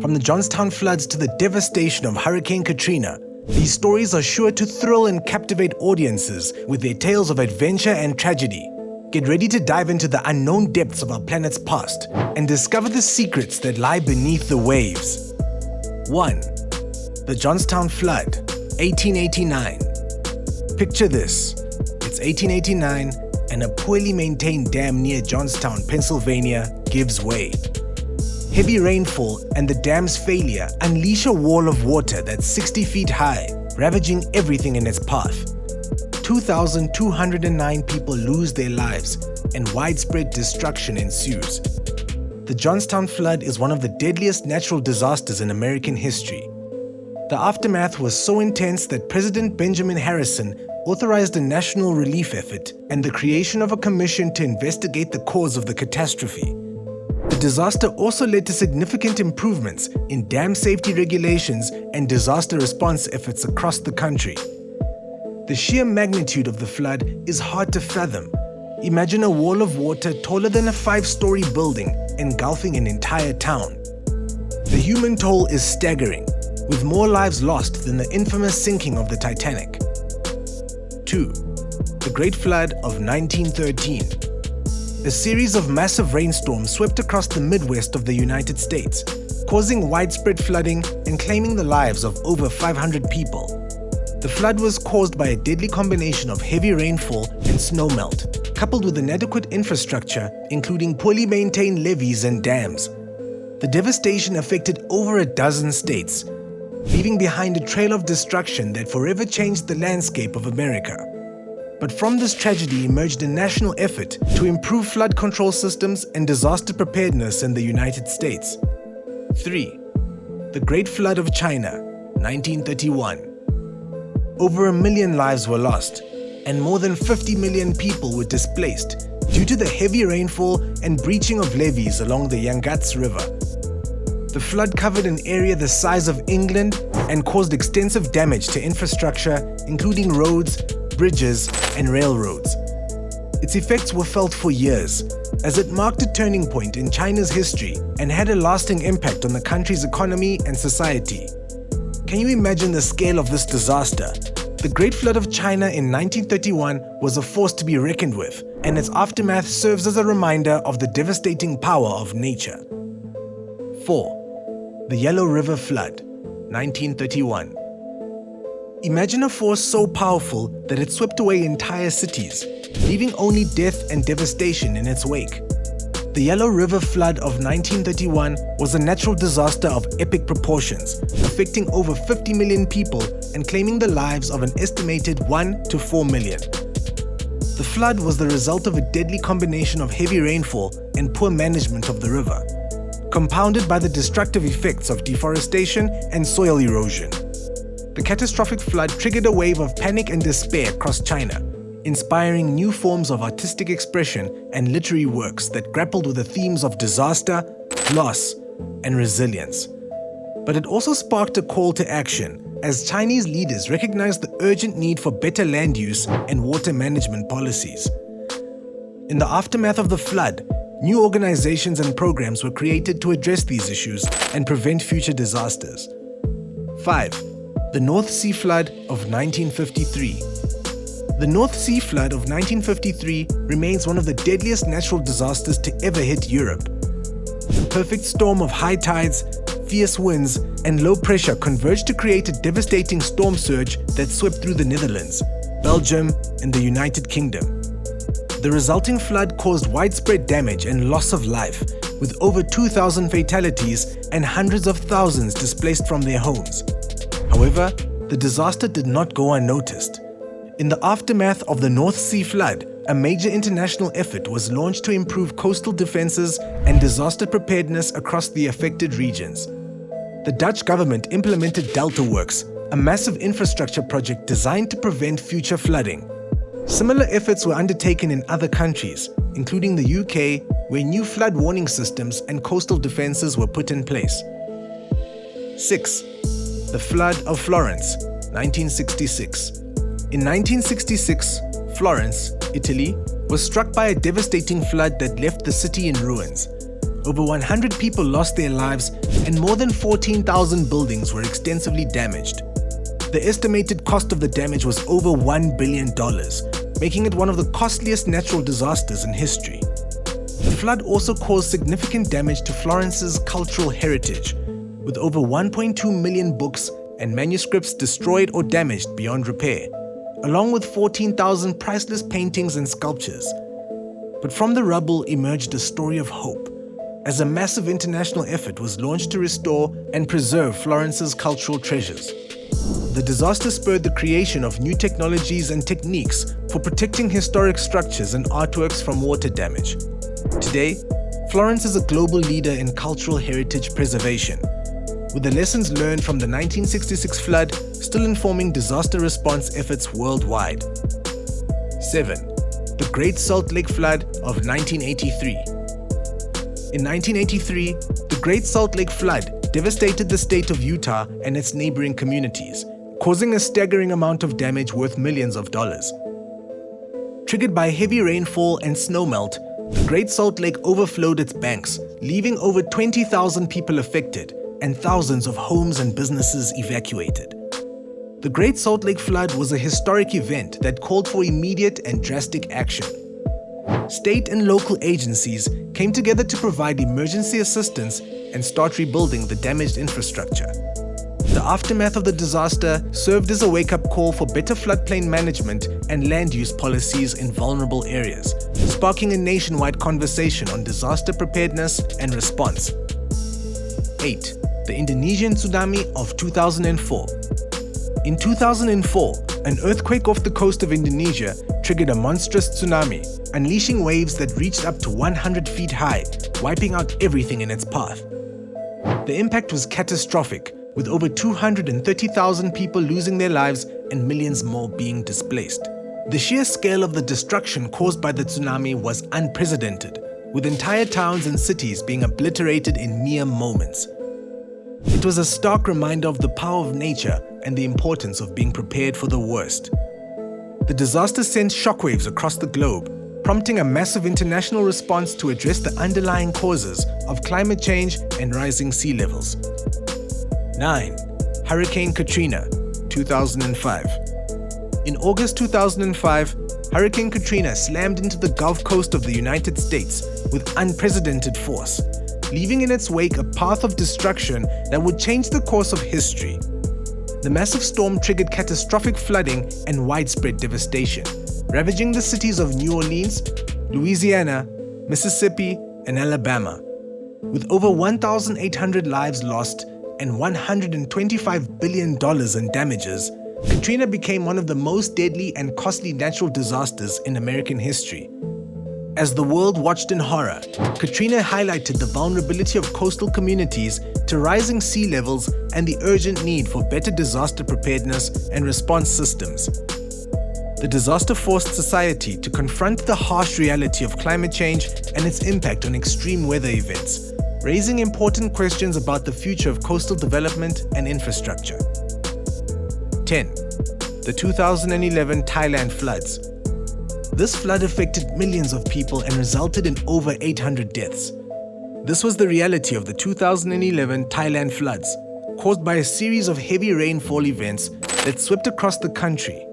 From the Johnstown floods to the devastation of Hurricane Katrina, these stories are sure to thrill and captivate audiences with their tales of adventure and tragedy. Get ready to dive into the unknown depths of our planet's past and discover the secrets that lie beneath the waves. 1. The Johnstown Flood, 1889. Picture this. It's 1889 and a poorly maintained dam near Johnstown, Pennsylvania gives way. Heavy rainfall and the dam's failure unleash a wall of water that's 60 feet high, ravaging everything in its path. 2,209 people lose their lives and widespread destruction ensues. The Johnstown flood is one of the deadliest natural disasters in American history. The aftermath was so intense that President Benjamin Harrison authorized a national relief effort and the creation of a commission to investigate the cause of the catastrophe. The disaster also led to significant improvements in dam safety regulations and disaster response efforts across the country. The sheer magnitude of the flood is hard to fathom. Imagine a wall of water taller than a 5-story building engulfing an entire town. The human toll is staggering, with more lives lost than the infamous sinking of the Titanic. 2. The Great Flood of 1913. A series of massive rainstorms swept across the Midwest of the United States, causing widespread flooding and claiming the lives of over 500 people. The flood was caused by a deadly combination of heavy rainfall and snowmelt, coupled with inadequate infrastructure, including poorly maintained levees and dams. The devastation affected over a dozen states, leaving behind a trail of destruction that forever changed the landscape of America. But from this tragedy emerged a national effort to improve flood control systems and disaster preparedness in the United States. 3. The Great Flood of China, 1931. Over 1 million lives were lost, and more than 50 million people were displaced due to the heavy rainfall and breaching of levees along the Yangtze River. The flood covered an area the size of England and caused extensive damage to infrastructure, including roads, bridges, and railroads. Its effects were felt for years, as it marked a turning point in China's history and had a lasting impact on the country's economy and society. Can you imagine the scale of this disaster? The Great Flood of China in 1931 was a force to be reckoned with, and its aftermath serves as a reminder of the devastating power of nature. 4. The Yellow River Flood, 1931. Imagine a force so powerful that it swept away entire cities, leaving only death and devastation in its wake. The Yellow River Flood of 1931 was a natural disaster of epic proportions, affecting over 50 million people and claiming the lives of an estimated 1 to 4 million. The flood was the result of a deadly combination of heavy rainfall and poor management of the river, compounded by the destructive effects of deforestation and soil erosion. The catastrophic flood triggered a wave of panic and despair across China, inspiring new forms of artistic expression and literary works that grappled with the themes of disaster, loss, and resilience. But it also sparked a call to action, as Chinese leaders recognized the urgent need for better land use and water management policies. In the aftermath of the flood, new organizations and programs were created to address these issues and prevent future disasters. 5. The North Sea Flood of 1953. The North Sea Flood of 1953 remains one of the deadliest natural disasters to ever hit Europe. The perfect storm of high tides, fierce winds, and low pressure converged to create a devastating storm surge that swept through the Netherlands, Belgium, and the United Kingdom. The resulting flood caused widespread damage and loss of life, with over 2,000 fatalities and hundreds of thousands displaced from their homes. However, the disaster did not go unnoticed. In the aftermath of the North Sea flood, a major international effort was launched to improve coastal defenses and disaster preparedness across the affected regions. The Dutch government implemented Delta Works, a massive infrastructure project designed to prevent future flooding. Similar efforts were undertaken in other countries, including the UK, where new flood warning systems and coastal defenses were put in place. 6. The Flood of Florence, 1966. In 1966, Florence, Italy, was struck by a devastating flood that left the city in ruins. Over 100 people lost their lives and more than 14,000 buildings were extensively damaged. The estimated cost of the damage was over $1 billion, making it one of the costliest natural disasters in history. The flood also caused significant damage to Florence's cultural heritage, with over 1.2 million books and manuscripts destroyed or damaged beyond repair, along with 14,000 priceless paintings and sculptures. But from the rubble emerged a story of hope, as a massive international effort was launched to restore and preserve Florence's cultural treasures. The disaster spurred the creation of new technologies and techniques for protecting historic structures and artworks from water damage. Today, Florence is a global leader in cultural heritage preservation, with the lessons learned from the 1966 flood still informing disaster response efforts worldwide. 7. The Great Salt Lake Flood of 1983. In 1983, the Great Salt Lake Flood devastated the state of Utah and its neighboring communities, causing a staggering amount of damage worth millions of dollars. Triggered by heavy rainfall and snowmelt, the Great Salt Lake overflowed its banks, leaving over 20,000 people affected and thousands of homes and businesses evacuated. The Great Salt Lake Flood was a historic event that called for immediate and drastic action. State and local agencies came together to provide emergency assistance and start rebuilding the damaged infrastructure. The aftermath of the disaster served as a wake-up call for better floodplain management and land use policies in vulnerable areas, sparking a nationwide conversation on disaster preparedness and response. 8. The Indonesian tsunami of 2004. In 2004, an earthquake off the coast of Indonesia triggered a monstrous tsunami, unleashing waves that reached up to 100 feet high, wiping out everything in its path. The impact was catastrophic, with over 230,000 people losing their lives and millions more being displaced. The sheer scale of the destruction caused by the tsunami was unprecedented, with entire towns and cities being obliterated in mere moments. It was a stark reminder of the power of nature and the importance of being prepared for the worst. The disaster sent shockwaves across the globe, prompting a massive international response to address the underlying causes of climate change and rising sea levels. 9. Hurricane Katrina, 2005. In August 2005, Hurricane Katrina slammed into the Gulf Coast of the United States with unprecedented force, leaving in its wake a path of destruction that would change the course of history. The massive storm triggered catastrophic flooding and widespread devastation, ravaging the cities of New Orleans, Louisiana, Mississippi, and Alabama. With over 1,800 lives lost and $125 billion in damages, Katrina became one of the most deadly and costly natural disasters in American history. As the world watched in horror, Katrina highlighted the vulnerability of coastal communities to rising sea levels and the urgent need for better disaster preparedness and response systems. The disaster forced society to confront the harsh reality of climate change and its impact on extreme weather events, raising important questions about the future of coastal development and infrastructure. 10. The 2011 Thailand floods. This flood affected millions of people and resulted in over 800 deaths. This was the reality of the 2011 Thailand floods, caused by a series of heavy rainfall events that swept across the country.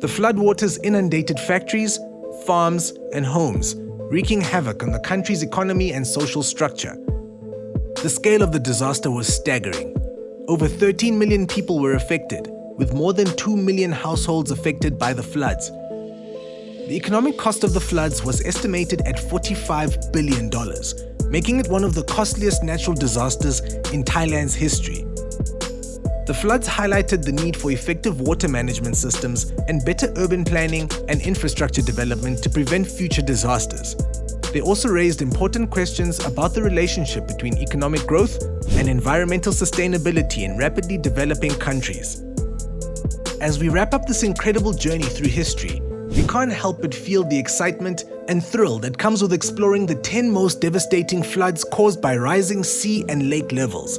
The floodwaters inundated factories, farms, and homes, wreaking havoc on the country's economy and social structure. The scale of the disaster was staggering. Over 13 million people were affected, with more than 2 million households affected by the floods. The economic cost of the floods was estimated at $45 billion, making it one of the costliest natural disasters in Thailand's history. The floods highlighted the need for effective water management systems and better urban planning and infrastructure development to prevent future disasters. They also raised important questions about the relationship between economic growth and environmental sustainability in rapidly developing countries. As we wrap up this incredible journey through history, we can't help but feel the excitement and thrill that comes with exploring the 10 most devastating floods caused by rising sea and lake levels.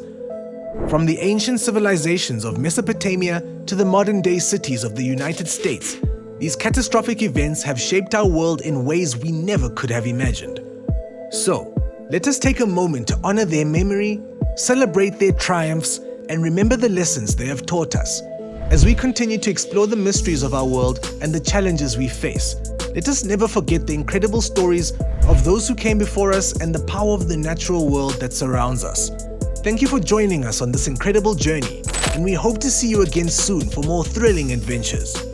From the ancient civilizations of Mesopotamia to the modern-day cities of the United States, these catastrophic events have shaped our world in ways we never could have imagined. So, Let us take a moment to honor their memory, celebrate their triumphs, and remember the lessons they have taught us. As we continue to explore the mysteries of our world and the challenges we face, let us never forget the incredible stories of those who came before us and the power of the natural world that surrounds us. Thank you for joining us on this incredible journey, and we hope to see you again soon for more thrilling adventures.